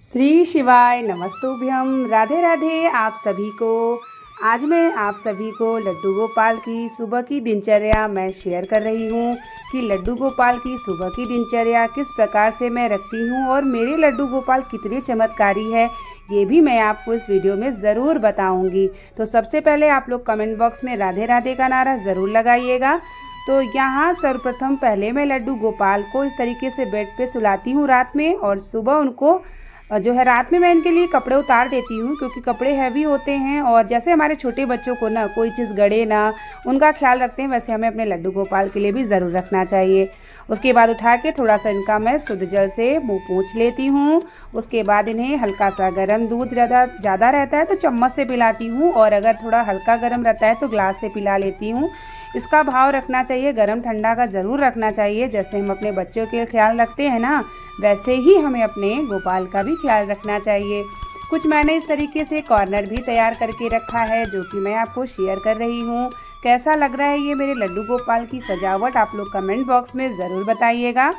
श्री शिवाय नमस्तुभ्यम। राधे राधे आप सभी को। आज मैं आप सभी को लड्डू गोपाल की सुबह की दिनचर्या मैं शेयर कर रही हूँ कि लड्डू गोपाल की सुबह की दिनचर्या किस प्रकार से मैं रखती हूँ और मेरे लड्डू गोपाल कितने चमत्कारी है ये भी मैं आपको इस वीडियो में ज़रूर बताऊँगी। तो सबसे पहले आप लोग कमेंट बॉक्स में राधे राधे का नारा ज़रूर लगाइएगा। तो यहाँ सर्वप्रथम पहले मैं लड्डू गोपाल को इस तरीके से बेड पे सुलाती हूँ रात में, और सुबह उनको जो है रात में मैं इनके लिए कपड़े उतार देती हूँ क्योंकि कपड़े हैवी होते हैं। और जैसे हमारे छोटे बच्चों को ना कोई चीज़ गड़े ना, उनका ख्याल रखते हैं, वैसे हमें अपने लड्डू गोपाल के लिए भी ज़रूर रखना चाहिए। उसके बाद उठा के थोड़ा सा इनका मैं शुद्ध जल से मुँह पोंछ लेती हूँ। उसके बाद इन्हें हल्का सा गर्म दूध ज़्यादा रहता है तो चम्मच से पिलाती हूँ, और अगर थोड़ा हल्का गर्म रहता है तो ग्लास से पिला लेती हूँ। इसका भाव रखना चाहिए, गर्म ठंडा का ज़रूर रखना चाहिए। जैसे हम अपने बच्चों के ख्याल रखते हैं ना, वैसे ही हमें अपने गोपाल का भी ख्याल रखना चाहिए। कुछ मैंने इस तरीके से कॉर्नर भी तैयार करके रखा है जो कि मैं आपको शेयर कर रही हूँ। कैसा लग रहा है ये मेरे लड्डू गोपाल की सजावट, आप लोग कमेंट बॉक्स में ज़रूर बताइएगा।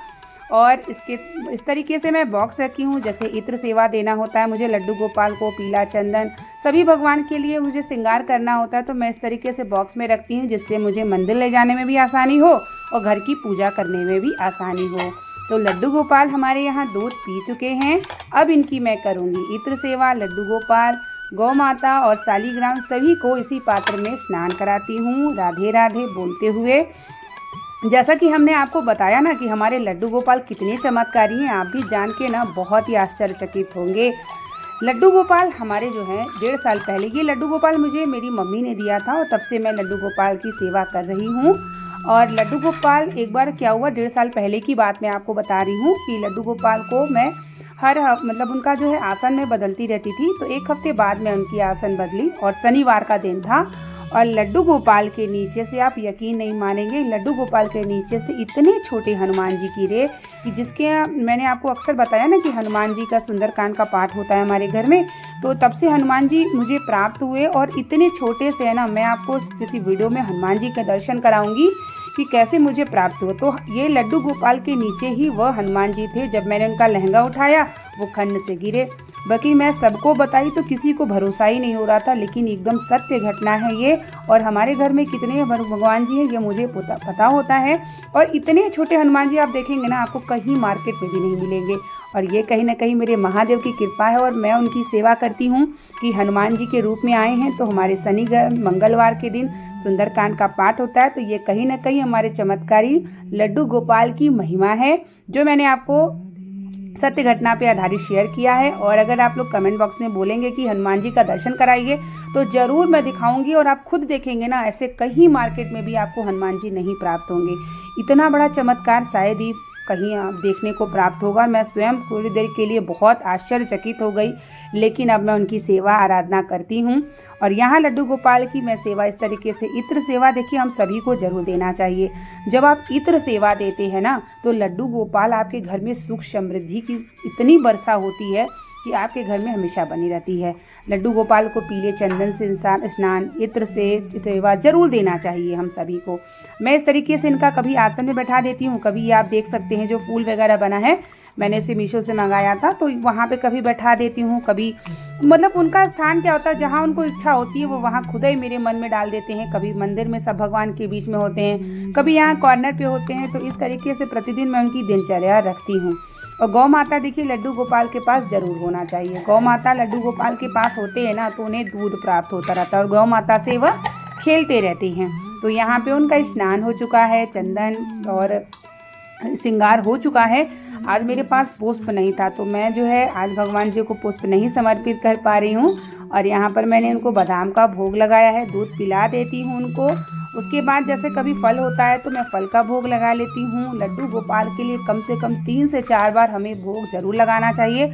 और इस तरीके से मैं बॉक्स रखी हूँ। जैसे इत्र सेवा देना होता है मुझे लड्डू गोपाल को, पीला चंदन सभी भगवान के लिए मुझे श्रृंगार करना होता है, तो मैं इस तरीके से बॉक्स में रखती हूँ जिससे मुझे मंदिर ले जाने में भी आसानी हो और घर की पूजा करने में भी आसानी हो। तो लड्डू गोपाल हमारे यहाँ दूध पी चुके हैं। अब इनकी मैं करूँगी इत्र सेवा। लड्डू गोपाल, गौ माता और शालीग्राम सभी को इसी पात्र में स्नान कराती हूँ राधे राधे बोलते हुए। जैसा कि हमने आपको बताया ना कि हमारे लड्डू गोपाल कितने चमत्कारी हैं, आप भी जान के ना बहुत ही आश्चर्यचकित होंगे। लड्डू गोपाल हमारे जो हैं 1.5 साल पहले ये लड्डू गोपाल मुझे मेरी मम्मी ने दिया था, और तब से मैं लड्डू गोपाल की सेवा कर रही हूँ। और लड्डू गोपाल एक बार क्या हुआ, 1.5 साल पहले की बात मैं आपको बता रही हूँ कि लड्डू गोपाल को मैं मतलब उनका जो है आसन में बदलती रहती थी। तो एक हफ्ते बाद मैं उनकी आसन बदली और शनिवार का दिन था, और लड्डू गोपाल के नीचे से आप यकीन नहीं मानेंगे, लड्डू गोपाल के नीचे से इतने छोटे हनुमान जी गिरे कि जिसके मैंने आपको अक्सर बताया ना कि हनुमान जी का सुंदरकांड का पाठ होता है हमारे घर में, तो तब से हनुमान जी मुझे प्राप्त हुए। और इतने छोटे से है ना, मैं आपको किसी वीडियो में हनुमान जी का दर्शन कराऊंगी कि कैसे मुझे प्राप्त हुआ। तो ये लड्डू गोपाल के नीचे ही वह हनुमान जी थे। जब मैंने उनका लहंगा उठाया वो खंड से गिरे। बाकी मैं सबको बताई तो किसी को भरोसा ही नहीं हो रहा था, लेकिन एकदम सत्य घटना है ये। और हमारे घर में कितने भगवान जी हैं ये मुझे पता होता है। और इतने छोटे हनुमान जी आप देखेंगे ना, आपको कहीं मार्केट में भी नहीं मिलेंगे। और ये कहीं ना कहीं मेरे महादेव की कृपा है, और मैं उनकी सेवा करती हूँ कि हनुमान जी के रूप में आए हैं। तो हमारे शनि मंगलवार के दिन सुंदरकांड का पाठ होता है, तो ये कहीं ना कहीं हमारे चमत्कारी लड्डू गोपाल की महिमा है जो मैंने आपको सत्य घटना पे आधारित शेयर किया है। और अगर आप लोग कमेंट बॉक्स में बोलेंगे कि हनुमान जी का दर्शन कराइए तो ज़रूर मैं दिखाऊंगी, और आप खुद देखेंगे ना ऐसे कहीं मार्केट में भी आपको हनुमान जी नहीं प्राप्त होंगे। इतना बड़ा चमत्कार शायद ही कहीं आप देखने को प्राप्त होगा। मैं स्वयं थोड़ी देर के लिए बहुत आश्चर्यचकित हो गई, लेकिन अब मैं उनकी सेवा आराधना करती हूँ। और यहाँ लड्डू गोपाल की मैं सेवा इस तरीके से, इत्र सेवा देखिए हम सभी को जरूर देना चाहिए। जब आप इत्र सेवा देते हैं ना, तो लड्डू गोपाल आपके घर में सुख समृद्धि की इतनी वर्षा होती है कि आपके घर में हमेशा बनी रहती है। लड्डू गोपाल को पीले चंदन से स्नान, इत्र से सेवा जरूर देना चाहिए हम सभी को। मैं इस तरीके से इनका कभी आसन में बैठा देती हूँ, कभी आप देख सकते हैं जो फूल वगैरह बना है मैंने इसे मीशो से मंगाया था, तो वहाँ पे कभी बैठा देती हूँ। कभी मतलब उनका स्थान क्या होता है, जहाँ उनको इच्छा होती है वो वहाँ खुद ही मेरे मन में डाल देते हैं। कभी मंदिर में सब भगवान के बीच में होते हैं, कभी यहाँ कॉर्नर पे होते हैं। तो इस तरीके से प्रतिदिन मैं उनकी दिनचर्या रखती हूँ। और गौ माता देखिए लड्डू गोपाल के पास जरूर होना चाहिए। गौ माता लड्डू गोपाल के पास होते हैं ना, तो उन्हें दूध प्राप्त होता रहता है और गौ माता से वह खेलते रहते हैं। तो यहाँ पे उनका स्नान हो चुका है, चंदन और श्रृंगार हो चुका है। आज मेरे पास पुष्प नहीं था, तो मैं जो है आज भगवान जी को पुष्प नहीं समर्पित कर पा रही हूँ। और यहाँ पर मैंने उनको बादाम का भोग लगाया है, दूध पिला देती हूँ उनको। उसके बाद जैसे कभी फल होता है तो मैं फल का भोग लगा लेती हूँ। लड्डू गोपाल के लिए कम से कम 3 से 4 बार हमें भोग जरूर लगाना चाहिए,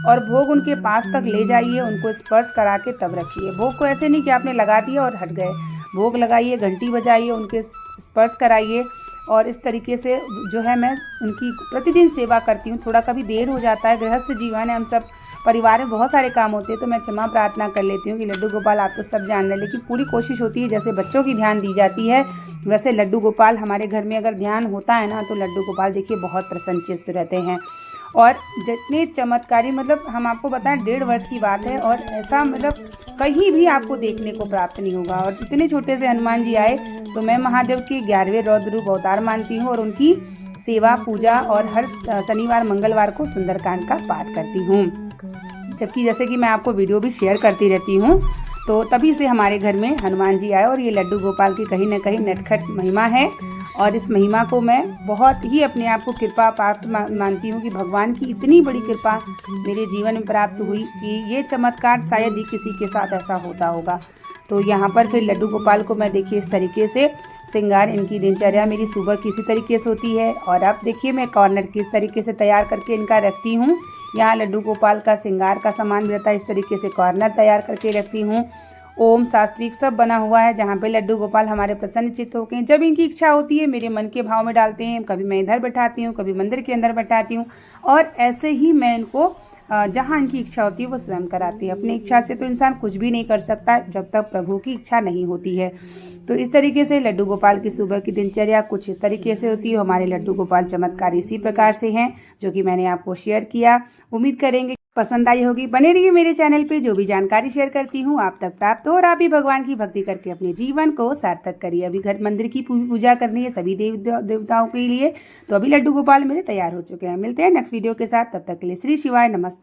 और भोग उनके पास तक ले जाइए, उनको स्पर्श करा के तब रखिए। भोग को ऐसे नहीं कि आपने लगा दिया और हट गए। भोग लगाइए, घंटी बजाइए, उनके स्पर्श कराइए। और इस तरीके से जो है मैं उनकी प्रतिदिन सेवा करती हूँ। थोड़ा कभी देर हो जाता है, गृहस्थ जीवन है, हम सब परिवार में बहुत सारे काम होते हैं, तो मैं क्षमा प्रार्थना कर लेती हूँ कि लड्डू गोपाल आप तो सब जान रहे हैं, लेकिन पूरी कोशिश होती है जैसे बच्चों की ध्यान दी जाती है वैसे लड्डू गोपाल हमारे घर में अगर ध्यान होता है ना, तो लड्डू गोपाल देखिए बहुत प्रसन्नचित्त रहते हैं। और जितने चमत्कारी, मतलब हम आपको बताएं 1.5 वर्ष की बात है, और ऐसा मतलब कहीं भी आपको देखने को प्राप्त नहीं होगा। और इतने छोटे से हनुमान जी आए तो मैं महादेव के 11वें रौद्र रूप अवतार मानती हूँ और उनकी सेवा पूजा और हर शनिवार मंगलवार को सुंदरकांड का पाठ करती हूँ। जबकि जैसे कि मैं आपको वीडियो भी शेयर करती रहती हूँ, तो तभी से हमारे घर में हनुमान जी आए और ये लड्डू गोपाल की कहीं ना कहीं नटखट महिमा है। और इस महिमा को मैं बहुत ही अपने आप को कृपा प्राप्त मानती हूँ कि भगवान की इतनी बड़ी कृपा मेरे जीवन में प्राप्त हुई कि ये चमत्कार शायद ही किसी के साथ ऐसा होता होगा। तो यहाँ पर फिर लड्डू गोपाल को मैं देखिए इस तरीके से श्रृंगार, इनकी दिनचर्या मेरी सुबह किसी तरीके से होती है। और अब देखिए मैं कॉर्नर किस तरीके से तैयार करके इनका रखती हूँ। यहाँ लड्डू गोपाल का श्रृंगार का सामान भी रहता है, इस तरीके से कॉर्नर तैयार करके रखती हूँ। ओम शास्त्रिक सब बना हुआ है जहाँ पे लड्डू गोपाल हमारे प्रसन्न चित्त होकर जब इनकी इच्छा होती है मेरे मन के भाव में डालते हैं। कभी मैं इधर बैठाती हूँ, कभी मंदिर के अंदर बैठाती हूँ, और ऐसे ही मैं इनको जहाँ इनकी इच्छा होती है वो स्वयं कराती है। अपनी इच्छा से तो इंसान कुछ भी नहीं कर सकता जब तक प्रभु की इच्छा नहीं होती है। तो इस तरीके से लड्डू गोपाल की सुबह की दिनचर्या कुछ इस तरीके से होती है। हमारे लड्डू गोपाल चमत्कार इसी प्रकार से हैं जो कि मैंने आपको शेयर किया। उम्मीद करेंगे पसंद आई होगी। बने रहिए मेरे चैनल पे, जो भी जानकारी शेयर करती हूँ आप तक प्राप्त हो और आप भी भगवान की भक्ति करके अपने जीवन को सार्थक करिए। अभी घर मंदिर की पूजा करनी है सभी देवताओं के लिए, तो अभी लड्डू गोपाल मेरे तैयार हो चुके हैं। मिलते हैं नेक्स्ट वीडियो के साथ, तब तक के लिए श्री शिवाय, नमस्ते।